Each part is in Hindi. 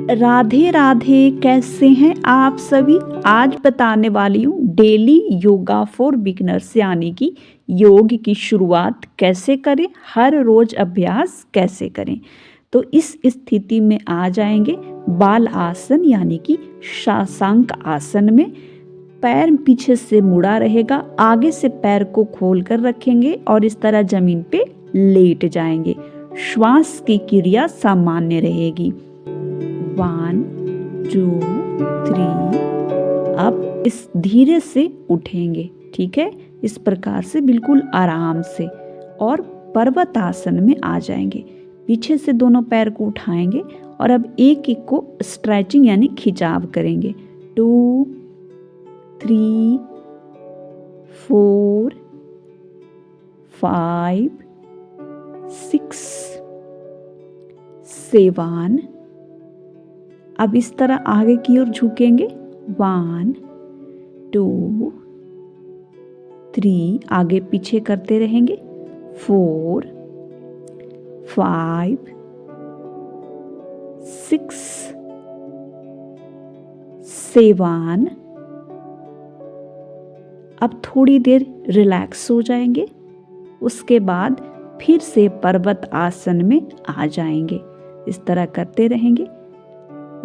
राधे राधे, कैसे हैं आप सभी। आज बताने वाली हूँ डेली योगा फॉर बिगिनर्स, यानी कि योग की शुरुआत कैसे करें, हर रोज अभ्यास कैसे करें। तो इस स्थिति में आ जाएंगे बाल आसन यानी कि शशांक आसन में। पैर पीछे से मुड़ा रहेगा, आगे से पैर को खोल कर रखेंगे और इस तरह जमीन पे लेट जाएंगे। श्वास की क्रिया सामान्य रहेगी। 1 2 3। अब इस धीरे से उठेंगे, ठीक है, इस प्रकार से बिल्कुल आराम से, और पर्वत आसन में आ जाएंगे। पीछे से दोनों पैर को उठाएंगे और अब एक एक को स्ट्रेचिंग यानी खिंचाव करेंगे। 2 3 4 5 6 7। अब इस तरह आगे की ओर झुकेंगे। 1 2 3, आगे पीछे करते रहेंगे। 4 5 6 7। अब थोड़ी देर रिलैक्स हो जाएंगे, उसके बाद फिर से पर्वत आसन में आ जाएंगे। इस तरह करते रहेंगे।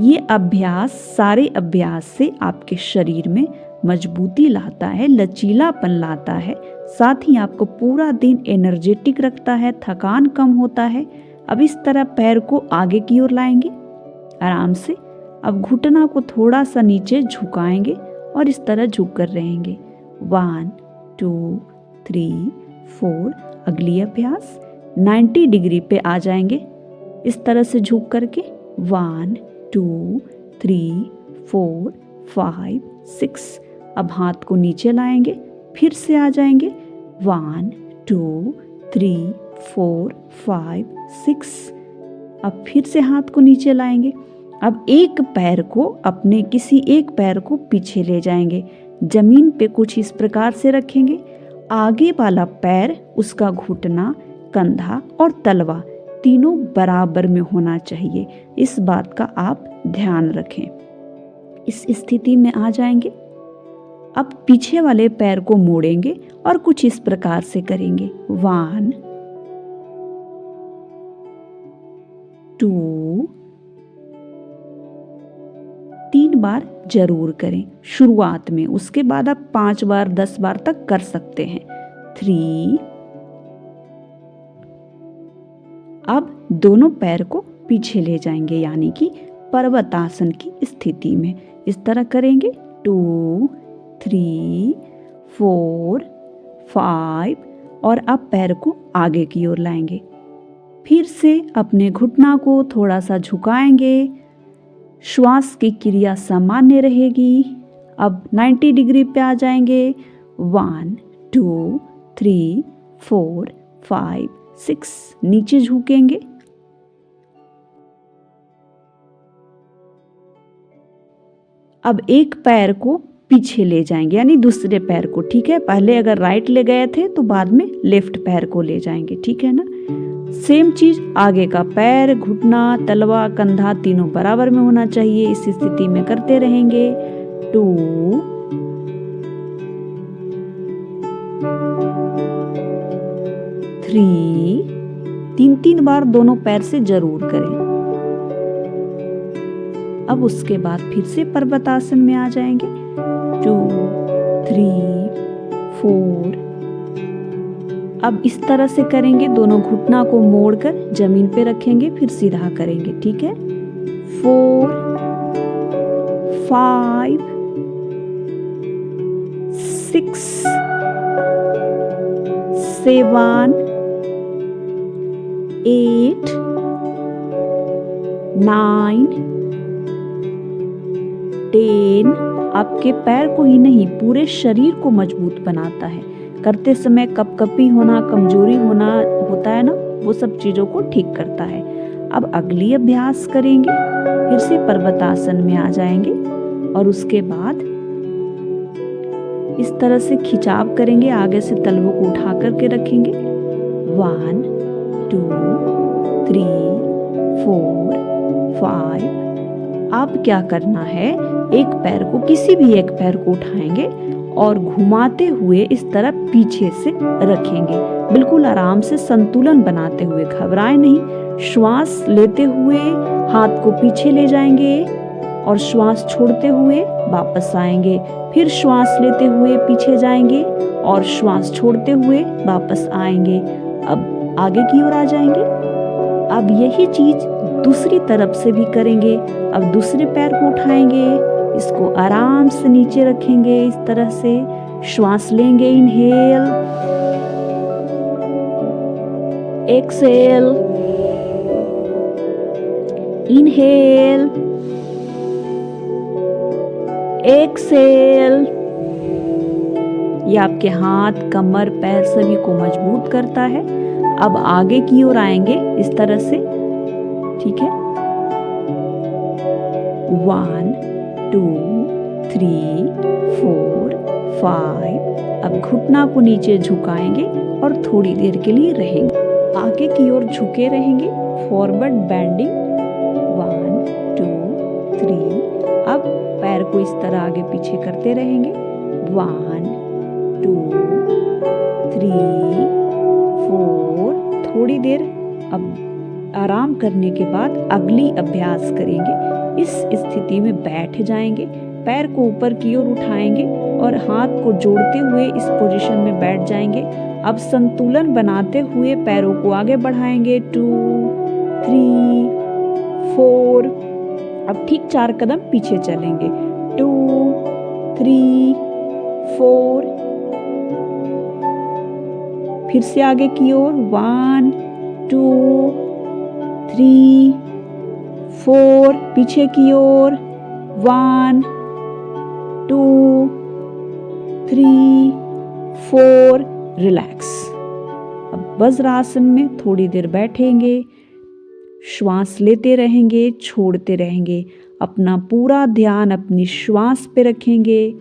ये अभ्यास सारे अभ्यास से आपके शरीर में मजबूती लाता है, लचीलापन लाता है, साथ ही आपको पूरा दिन एनर्जेटिक रखता है, थकान कम होता है। अब इस तरह पैर को आगे की ओर लाएंगे आराम से। अब घुटना को थोड़ा सा नीचे झुकाएंगे और इस तरह झुक कर रहेंगे। 1 2 3 4। अगली अभ्यास 90 डिग्री पे आ जाएंगे, इस तरह से झुक करके। 1 2 3 4 5 6। अब हाथ को नीचे लाएंगे, फिर से आ जाएंगे। 1 2 3 4 5 6। अब फिर से हाथ को नीचे लाएंगे। अब एक पैर को अपने किसी एक पैर को पीछे ले जाएंगे, जमीन पे कुछ इस प्रकार से रखेंगे। आगे वाला पैर, उसका घुटना, कंधा और तलवा तीनों बराबर में होना चाहिए। इस बात का आप ध्यान रखें। इस स्थिति में आ जाएंगे। अब पीछे वाले पैर को मोड़ेंगे और कुछ इस प्रकार से करेंगे। 1 2 3 बार जरूर करें शुरुआत में, उसके बाद आप 5 बार 10 बार तक कर सकते हैं। 3। अब दोनों पैर को पीछे ले जाएंगे यानी कि पर्वतासन की स्थिति में। इस तरह करेंगे। 2 3 4 5। और अब पैर को आगे की ओर लाएंगे, फिर से अपने घुटना को थोड़ा सा झुकाएंगे। श्वास की क्रिया सामान्य रहेगी। अब 90 डिग्री पे आ जाएंगे। 1 2 3 4 5 6। नीचे झुकेंगे। अब एक पैर को पीछे ले जाएंगे यानी दूसरे पैर को, ठीक है। पहले अगर राइट ले गए थे तो बाद में लेफ्ट पैर को ले जाएंगे, ठीक है ना। सेम चीज, आगे का पैर, घुटना, तलवा, कंधा तीनों बराबर में होना चाहिए। इस स्थिति में करते रहेंगे। 2 3। 3 बार दोनों पैर से जरूर करें। अब उसके बाद फिर से पर्वतासन में आ जाएंगे। 2 3 4। अब इस तरह से करेंगे, दोनों घुटना को मोड़कर जमीन पे रखेंगे, फिर सीधा करेंगे, ठीक है। 4 5 6 7 8 9 10। आपके पैर को ही नहीं पूरे शरीर को मजबूत बनाता है। करते समय कपकपी होना, कमजोरी होना होता है ना, वो सब चीजों को ठीक करता है। अब अगली अभ्यास करेंगे, फिर से पर्वतासन में आ जाएंगे और उसके बाद इस तरह से खिंचाव करेंगे, आगे से तलवों को उठा करके रखेंगे। 1 2 3 4 5 अब क्या करना है, एक पैर को, किसी भी एक पैर को उठाएंगे और घुमाते हुए इस तरह पीछे से रखेंगे, बिल्कुल आराम से संतुलन बनाते हुए, घबराए नहीं। श्वास लेते हुए हाथ को पीछे ले जाएंगे और श्वास छोड़ते हुए वापस आएंगे, फिर श्वास लेते हुए पीछे जाएंगे और श्वास छोड़ते हुए वापस आएंगे। अब आगे की ओर आ जाएंगे। अब यही चीज दूसरी तरफ से भी करेंगे। अब दूसरे पैर को उठाएंगे, इसको आराम से नीचे रखेंगे, इस तरह से श्वास लेंगे, इनहेल, एक्सहेल, इनहेल, एक्सहेल। ये आपके हाथ, कमर, पैर सभी को मजबूत करता है। अब आगे की ओर आएंगे इस तरह से, ठीक है। 1 2 3 4 5। अब घुटना को नीचे झुकाएंगे और थोड़ी देर के लिए रहेंगे, आगे की ओर झुके रहेंगे, फॉरवर्ड बेंडिंग। 1 2 3। अब पैर को इस तरह आगे पीछे करते रहेंगे। 1 2 3 4। थोड़ी देर अब आराम करने के बाद अगली अभ्यास करेंगे। इस स्थिति में बैठ जाएंगे, पैर को ऊपर की ओर उठाएंगे और हाथ को जोड़ते हुए इस पोजीशन में बैठ जाएंगे। अब संतुलन बनाते हुए पैरों को आगे बढ़ाएंगे। 2 3 4। अब ठीक 4 कदम पीछे चलेंगे। 2 3 4। फिर से आगे की ओर। 1 2 3 4। पीछे की ओर। 1 2 3 4। रिलैक्स। अब वज्रासन में थोड़ी देर बैठेंगे, श्वास लेते रहेंगे, छोड़ते रहेंगे, अपना पूरा ध्यान अपनी श्वास पे रखेंगे।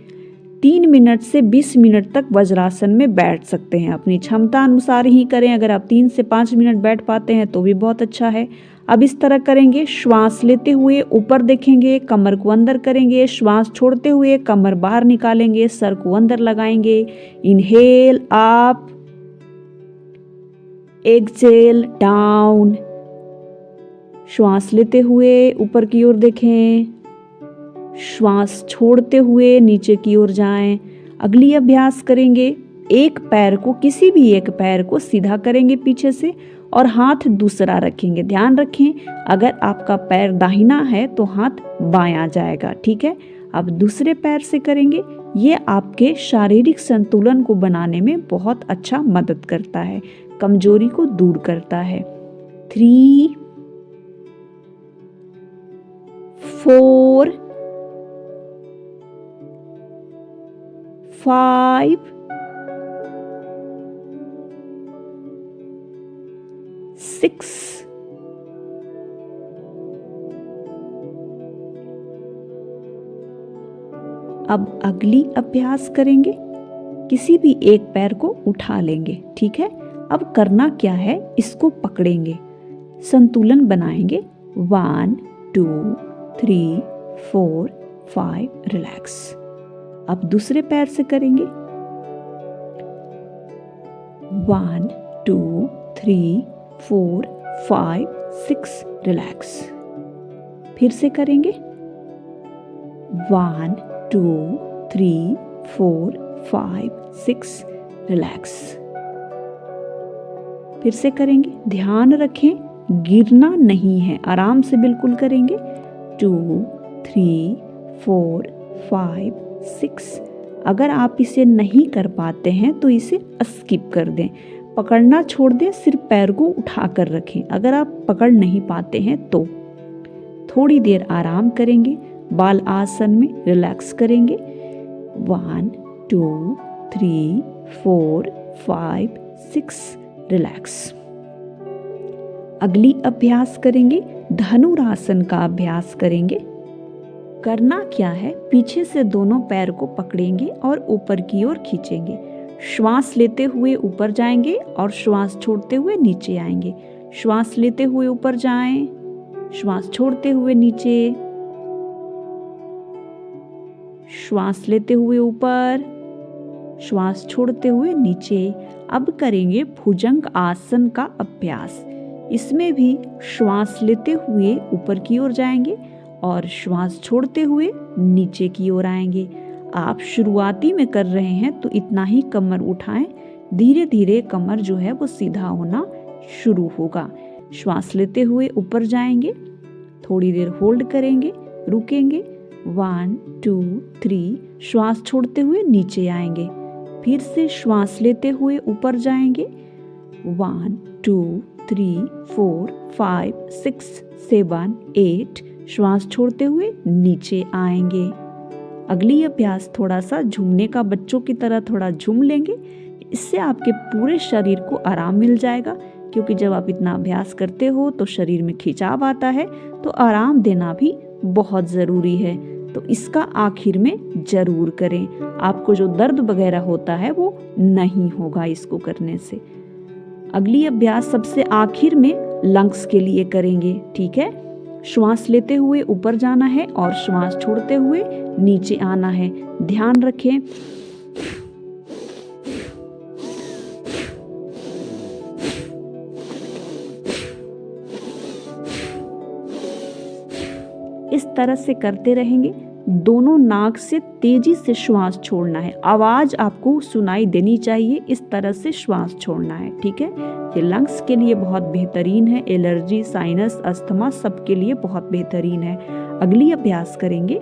3 मिनट से 20 मिनट तक वज्रासन में बैठ सकते हैं, अपनी क्षमता अनुसार ही करें। अगर आप 3 से 5 मिनट बैठ पाते हैं तो भी बहुत अच्छा है। अब इस तरह करेंगे, श्वास लेते हुए ऊपर देखेंगे, कमर को अंदर करेंगे, श्वास छोड़ते हुए कमर बाहर निकालेंगे, सर को अंदर लगाएंगे। Inhale up, exhale down. श्वास लेते हुए ऊपर की ओर देखें, श्वास छोड़ते हुए नीचे की ओर जाएं। अगली अभ्यास करेंगे, एक पैर को, किसी भी एक पैर को सीधा करेंगे पीछे से और हाथ दूसरा रखेंगे। ध्यान रखें, अगर आपका पैर दाहिना है तो हाथ बायां जाएगा, ठीक है। अब दूसरे पैर से करेंगे। ये आपके शारीरिक संतुलन को बनाने में बहुत अच्छा मदद करता है, कमजोरी को दूर करता है। 3 4 5 6 अब अगली अभ्यास करेंगे, किसी भी एक पैर को उठा लेंगे, ठीक है। अब करना क्या है, इसको पकड़ेंगे, संतुलन बनाएंगे। 1 2 3 4 5। रिलैक्स। अब दूसरे पैर से करेंगे। 1 2 3 4 5 6। रिलैक्स। फिर से करेंगे। 1 2 3 4 5 6। रिलैक्स। फिर से करेंगे। ध्यान रखें, गिरना नहीं है, आराम से बिल्कुल करेंगे। 2 3 4 5 6। अगर आप इसे नहीं कर पाते हैं तो इसे स्किप कर दें, पकड़ना छोड़ दें, सिर्फ पैर को उठा कर रखें। अगर आप पकड़ नहीं पाते हैं तो थोड़ी देर आराम करेंगे, बाल आसन में रिलैक्स करेंगे। 1 2 3 4 5 6। रिलैक्स। अगली अभ्यास करेंगे, धनुरासन का अभ्यास करेंगे। करना क्या है, पीछे से दोनों पैर को पकड़ेंगे और ऊपर की ओर खींचेंगे। श्वास लेते हुए ऊपर जाएंगे और श्वास छोड़ते हुए नीचे आएंगे। श्वास लेते हुए ऊपर जाएं, श्वास छोड़ते हुए नीचे। श्वास लेते हुए ऊपर, श्वास छोड़ते हुए नीचे। अब करेंगे भुजंग आसन का अभ्यास। इसमें भी श्वास लेते हुए ऊपर की ओर जाएंगे और श्वास छोड़ते हुए नीचे की ओर आएंगे। आप शुरुआती में कर रहे हैं तो इतना ही कमर उठाएं, धीरे धीरे कमर जो है वो सीधा होना शुरू होगा। श्वास लेते हुए ऊपर जाएंगे, थोड़ी देर होल्ड करेंगे, रुकेंगे, 1 2 3, श्वास छोड़ते हुए नीचे आएंगे। फिर से श्वास लेते हुए ऊपर जाएंगे, 1 2 3 4 5 6 7 8, श्वास छोड़ते हुए नीचे आएंगे। अगली अभ्यास थोड़ा सा झूमने का, बच्चों की तरह थोड़ा झूम लेंगे। इससे आपके पूरे शरीर को आराम मिल जाएगा, क्योंकि जब आप इतना अभ्यास करते हो तो शरीर में खिंचाव आता है, तो आराम देना भी बहुत ज़रूरी है। तो इसका आखिर में ज़रूर करें, आपको जो दर्द वगैरह होता है वो नहीं होगा इसको करने से। अगली अभ्यास सबसे आखिर में लंग्स के लिए करेंगे, ठीक है। श्वास लेते हुए ऊपर जाना है और श्वास छोड़ते हुए नीचे आना है। ध्यान रखें, इस तरह से करते रहेंगे। दोनों नाक से तेजी से श्वास छोड़ना है, आवाज आपको सुनाई देनी चाहिए, इस तरह से श्वास छोड़ना है, ठीक है। ये लंग्स के लिए बहुत बेहतरीन है, एलर्जी, साइनस, अस्थमा सबके लिए बहुत बेहतरीन है। अगली अभ्यास करेंगे,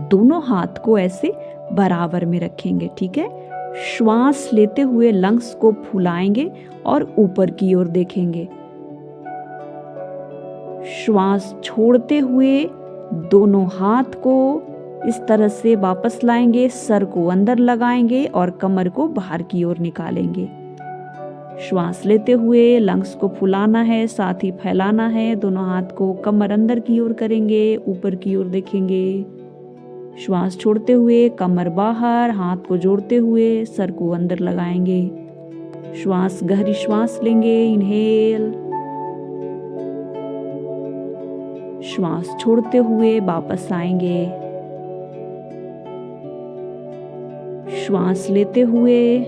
दोनों हाथ को ऐसे बराबर में रखेंगे, ठीक है। श्वास लेते हुए लंग्स को फुलाएंगे और ऊपर की ओर देखेंगे। श्वास छोड़ते हुए दोनों हाथ को इस तरह से वापस लाएंगे, सर को अंदर लगाएंगे और कमर को बाहर की ओर निकालेंगे। श्वास लेते हुए लंग्स को फुलाना है, साथ ही फैलाना है। दोनों हाथ को कमर अंदर की ओर करेंगे, ऊपर की ओर देखेंगे। श्वास छोड़ते हुए कमर बाहर, हाथ को जोड़ते हुए सर को अंदर लगाएंगे। श्वास, गहरी श्वास लेंगे, इनहेल। श्वास छोड़ते हुए वापस आएंगे। श्वास लेते हुए,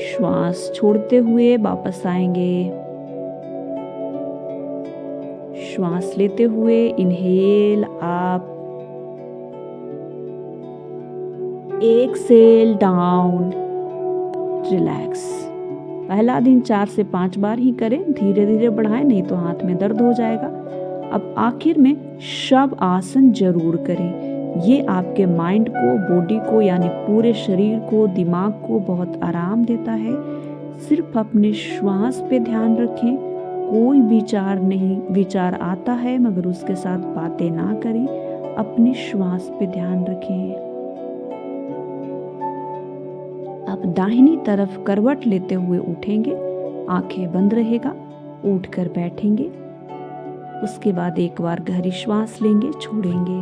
श्वास छोड़ते हुए वापस आएंगे। श्वास लेते हुए inhale up, exhale down, relax. पहला दिन 4 से 5 बार ही करें, धीरे धीरे बढ़ाएं, नहीं तो हाथ में दर्द हो जाएगा। अब आखिर में शव आसन जरूर करें। ये आपके माइंड को, बॉडी को, यानी पूरे शरीर को, दिमाग को बहुत आराम देता है। सिर्फ अपने श्वास पे ध्यान रखें, कोई विचार आता है मगर उसके साथ बातें ना करें, अपनी श्वास पे ध्यान रखें। अब दाहिनी तरफ करवट लेते हुए उठेंगे, आंखें बंद रहेगा, उठकर बैठेंगे। उसके बाद एक बार गहरी श्वास लेंगे, छोड़ेंगे।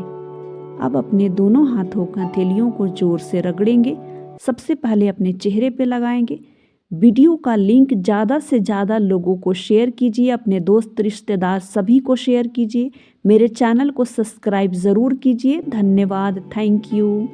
अब अपने दोनों हाथों की हथेलियों को जोर से रगड़ेंगे। सबसे पहले अपने चेहरे पे लगाएंगे। वीडियो का लिंक ज़्यादा से ज़्यादा लोगों को शेयर कीजिए, अपने दोस्त रिश्तेदार सभी को शेयर कीजिए। मेरे चैनल को सब्सक्राइब ज़रूर कीजिए। धन्यवाद, थैंक यू।